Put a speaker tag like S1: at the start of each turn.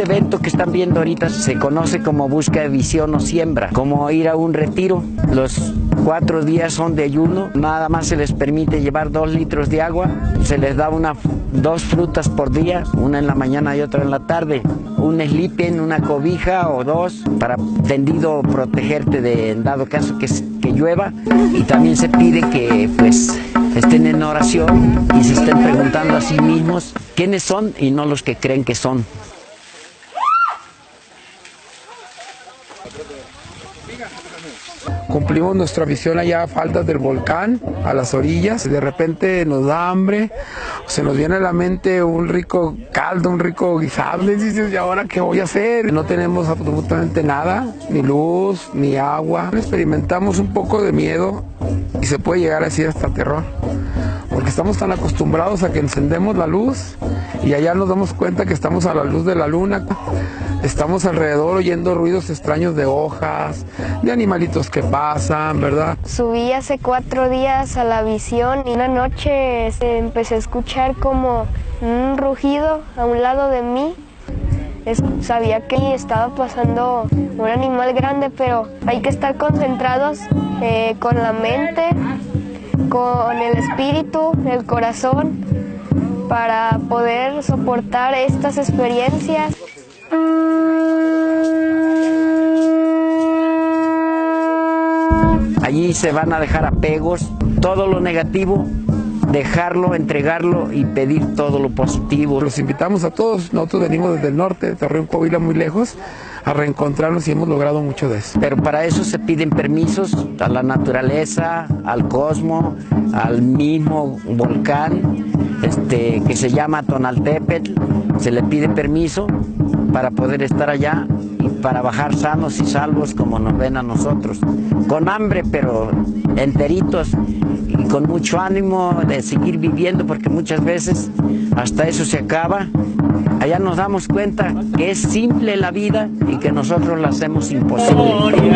S1: Este evento que están viendo ahorita se conoce como búsqueda de visión o siembra, como ir a un retiro. Los 4 días son de ayuno, nada más se les permite llevar 2 litros de agua, se les da 2 frutas por día, una en la mañana y otra en la tarde, un sleeping, una cobija o 2 para tendido protegerte de en dado caso que llueva, y también se pide que pues estén en oración y se estén preguntando a sí mismos quiénes son y no los que creen que son.
S2: Cumplimos nuestra misión allá a faldas del volcán, a las orillas. De repente nos da hambre, se nos viene a la mente un rico caldo, un rico guisado. Y dices, ¿y ahora qué voy a hacer? No tenemos absolutamente nada, ni luz, ni agua. Experimentamos un poco de miedo y se puede llegar así hasta terror. Porque estamos tan acostumbrados a que encendemos la luz y allá nos damos cuenta que estamos a la luz de la luna. Estamos alrededor oyendo ruidos extraños de hojas, de animalitos que pasan, ¿verdad?
S3: Subí hace 4 días a la visión y una noche empecé a escuchar como un rugido a un lado de mí. Sabía que estaba pasando un animal grande, pero hay que estar concentrados con la mente, con el espíritu, el corazón, para poder soportar estas experiencias.
S1: Allí se van a dejar apegos, todo lo negativo, dejarlo, entregarlo y pedir todo lo positivo.
S2: Los invitamos a todos, nosotros venimos desde el norte, de Torreón, Coahuila, muy lejos, a reencontrarnos y hemos logrado mucho de eso.
S1: Pero para eso se piden permisos a la naturaleza, al cosmos, al mismo volcán que se llama Tonaltépetl. Se le pide permiso para poder estar allá y para bajar sanos y salvos como nos ven a nosotros. Con hambre, pero enteritos y con mucho ánimo de seguir viviendo, porque muchas veces hasta eso se acaba. Allá nos damos cuenta que es simple la vida y que nosotros la hacemos imposible.